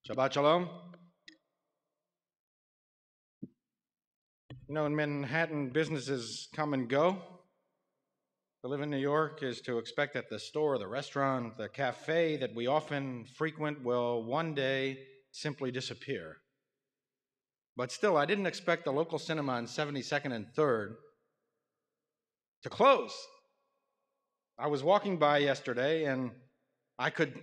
Shabbat Shalom. You know, in Manhattan, businesses come and go. To live in New York is to expect that the store, the restaurant, the cafe that we often frequent will one day simply disappear. But still, I didn't expect the local cinema on 72nd and 3rd to close. I was walking by yesterday and I could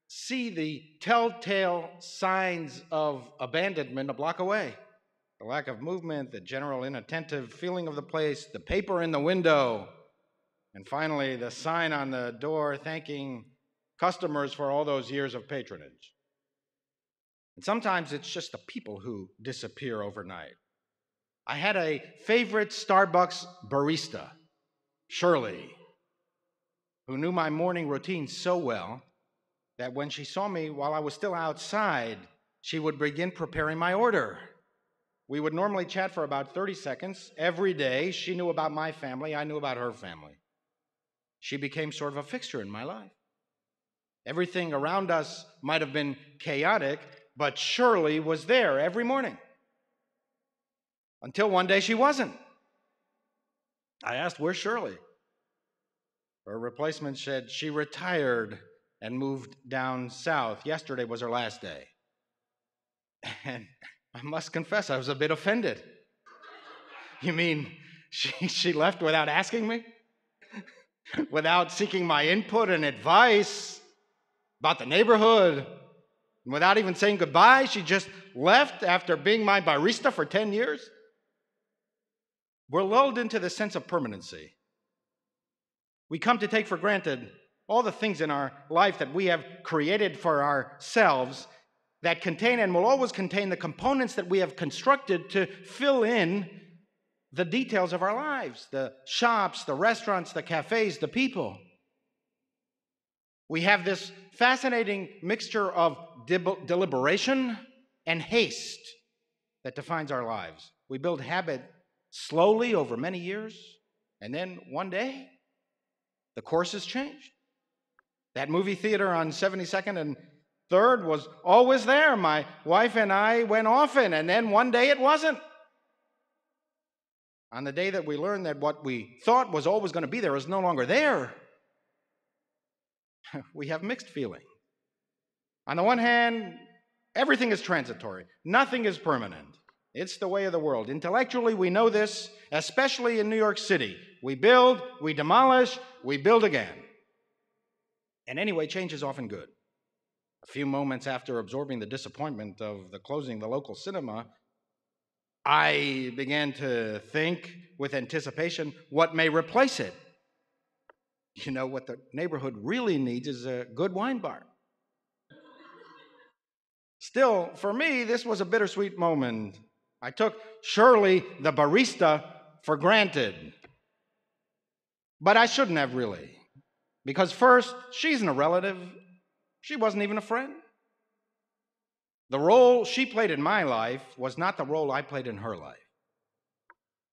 see the telltale signs of abandonment a block away. The lack of movement, the general inattentive feeling of the place, the paper in the window, and finally the sign on the door thanking customers for all those years of patronage. And sometimes it's just the people who disappear overnight. I had a favorite Starbucks barista, Shirley, who knew my morning routine so well that when she saw me while I was still outside, she would begin preparing my order. We would normally chat for about 30 seconds every day. She knew about my family, I knew about her family. She became sort of a fixture in my life. Everything around us might have been chaotic, but Shirley was there every morning. Until one day she wasn't. I asked, "Where's Shirley?" Her replacement said she retired and moved down south. Yesterday was her last day. And I must confess, I was a bit offended. You mean she left without asking me? Without seeking my input and advice about the neighborhood? Without even saying goodbye? She just left after being my barista for 10 years? We're lulled into the sense of permanency. We come to take for granted all the things in our life that we have created for ourselves that contain and will always contain the components that we have constructed to fill in the details of our lives, the shops, the restaurants, the cafes, the people. We have this fascinating mixture of deliberation and haste that defines our lives. We build habit slowly over many years, and then one day, the course has changed. That movie theater on 72nd and 3rd was always there. My wife and I went often, and then one day it wasn't. On the day that we learned that what we thought was always going to be there is no longer there, we have mixed feeling. On the one hand, everything is transitory. Nothing is permanent. It's the way of the world. Intellectually, we know this, especially in New York City. We build, we demolish, we build again. And anyway, change is often good. A few moments after absorbing the disappointment of the closing of the local cinema, I began to think with anticipation what may replace it. You know, what the neighborhood really needs is a good wine bar. Still, for me, this was a bittersweet moment. I took Shirley, the barista, for granted. But I shouldn't have really. Because first, she isn't a relative. She wasn't even a friend. The role she played in my life was not the role I played in her life.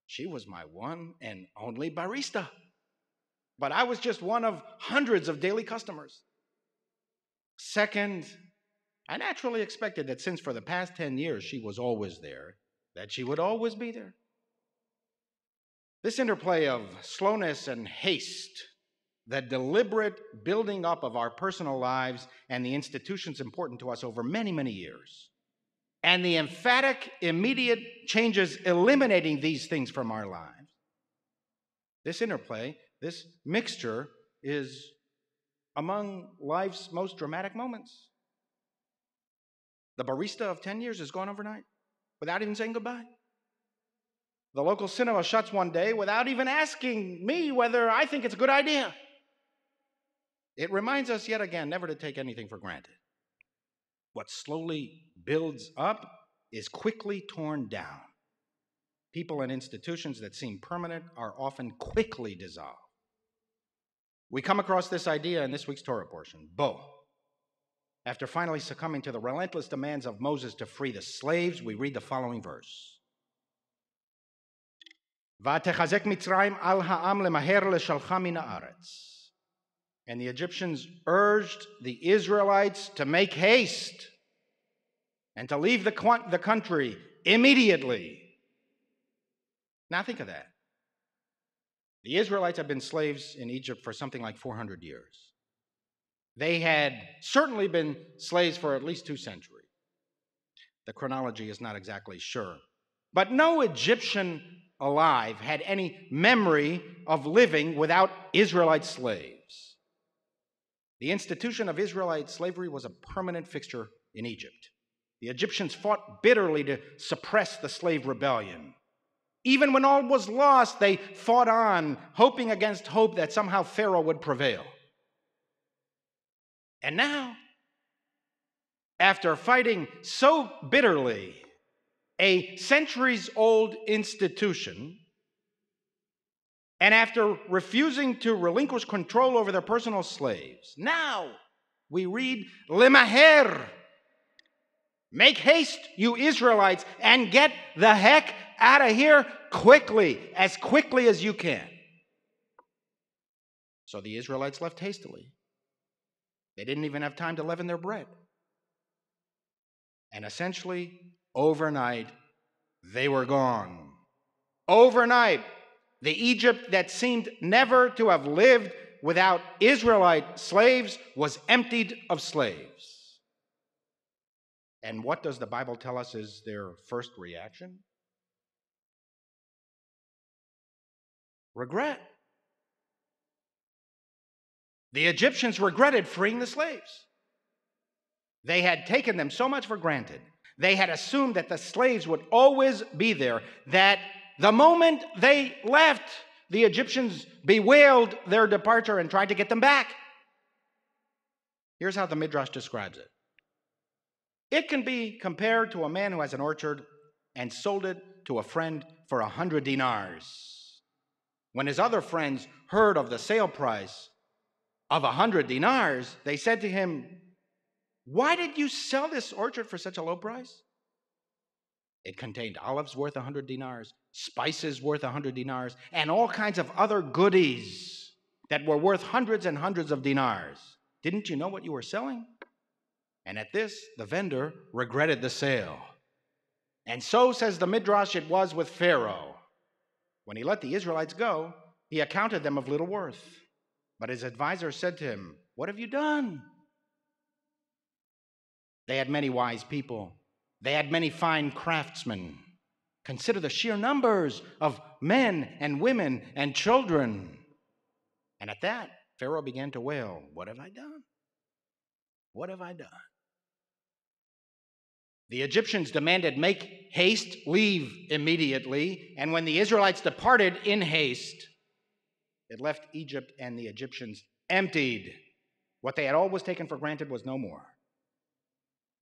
She was my one and only barista. But I was just one of hundreds of daily customers. Second, I naturally expected that since for the past 10 years she was always there, that she would always be there. This interplay of slowness and haste, the deliberate building up of our personal lives and the institutions important to us over many, many years, and the emphatic, immediate changes eliminating these things from our lives. This interplay, this mixture, is among life's most dramatic moments. The barista of 10 years is gone overnight without even saying goodbye. The local cinema shuts one day without even asking me whether I think it's a good idea. It reminds us yet again never to take anything for granted. What slowly builds up is quickly torn down. People and institutions that seem permanent are often quickly dissolved. We come across this idea in this week's Torah portion. Bo. After finally succumbing to the relentless demands of Moses to free the slaves, we read the following verse. "V'atechazek Mitzrayim al ha'am lemaher leshalcha min ha'aretz." And the Egyptians urged the Israelites to make haste and to leave the country immediately. Now think of that. The Israelites had been slaves in Egypt for something like 400 years. They had certainly been slaves for at least 2 centuries. The chronology is not exactly sure. But no Egyptian alive had any memory of living without Israelite slaves. The institution of Israelite slavery was a permanent fixture in Egypt. The Egyptians fought bitterly to suppress the slave rebellion. Even when all was lost, they fought on, hoping against hope that somehow Pharaoh would prevail. And now, after fighting so bitterly a centuries-old institution, and after refusing to relinquish control over their personal slaves, now we read, Limaher, make haste, you Israelites, and get the heck out of here quickly as you can. So the Israelites left hastily. They didn't even have time to leaven their bread. And essentially, overnight, they were gone. Overnight, the Egypt that seemed never to have lived without Israelite slaves was emptied of slaves. And what does the Bible tell us is their first reaction? Regret. The Egyptians regretted freeing the slaves. They had taken them so much for granted. They had assumed that the slaves would always be there, that the moment they left, the Egyptians bewailed their departure and tried to get them back. Here's how the Midrash describes it. It can be compared to a man who has an orchard and sold it to a friend for 100 dinars. When his other friends heard of the sale price of 100 dinars, they said to him, "Why did you sell this orchard for such a low price?" It contained olives worth 100 dinars, spices worth 100 dinars, and all kinds of other goodies that were worth hundreds and hundreds of dinars. Didn't you know what you were selling? And at this, the vendor regretted the sale. And so, says the Midrash, it was with Pharaoh. When he let the Israelites go, he accounted them of little worth. But his advisor said to him, "What have you done?" They had many wise people. They had many fine craftsmen. Consider the sheer numbers of men and women and children. And at that, Pharaoh began to wail, "What have I done? What have I done?" The Egyptians demanded, "Make haste, leave immediately." And when the Israelites departed in haste, it left Egypt and the Egyptians emptied. What they had always taken for granted was no more.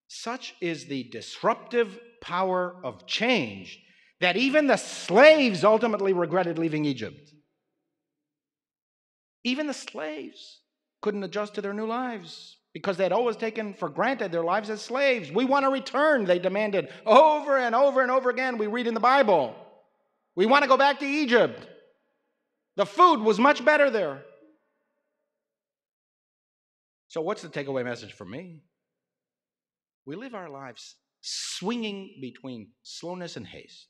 Such is the disruptive power of change that even the slaves ultimately regretted leaving Egypt. Even the slaves couldn't adjust to their new lives because they had always taken for granted their lives as slaves. "We want to return," they demanded over and over and over again. We read in the Bible. "We want to go back to Egypt. The food was much better there." So what's the takeaway message for me? We live our lives swinging between slowness and haste.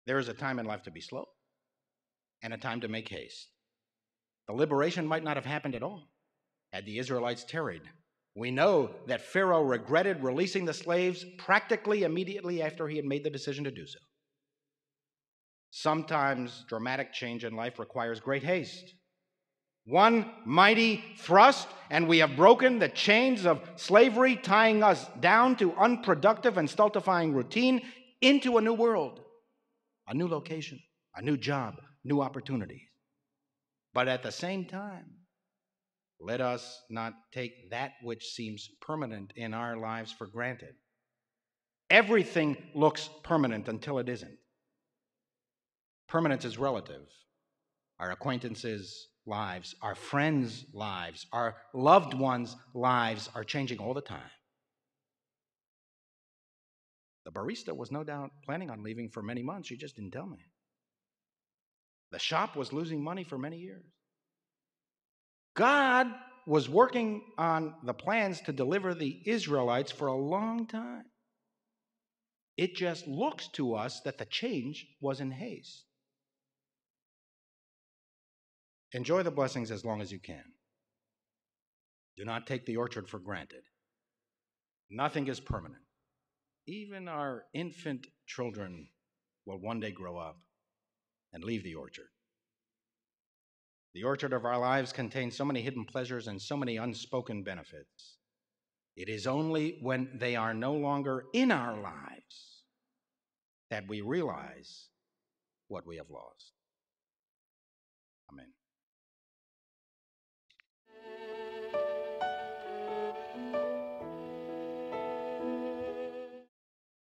There is a time in life to be slow and a time to make haste. The liberation might not have happened at all had the Israelites tarried. We know that Pharaoh regretted releasing the slaves practically immediately after he had made the decision to do so. Sometimes dramatic change in life requires great haste. One mighty thrust, and we have broken the chains of slavery, tying us down to unproductive and stultifying routine into a new world, a new location, a new job, new opportunities. But at the same time, let us not take that which seems permanent in our lives for granted. Everything looks permanent until it isn't. Permanence is relative. Our acquaintances' lives, our friends' lives, our loved ones' lives are changing all the time. The barista was no doubt planning on leaving for many months. She just didn't tell me. The shop was losing money for many years. God was working on the plans to deliver the Israelites for a long time. It just looks to us that the change was in haste. Enjoy the blessings as long as you can. Do not take the orchard for granted. Nothing is permanent. Even our infant children will one day grow up and leave the orchard. The orchard of our lives contains so many hidden pleasures and so many unspoken benefits. It is only when they are no longer in our lives that we realize what we have lost. Amen.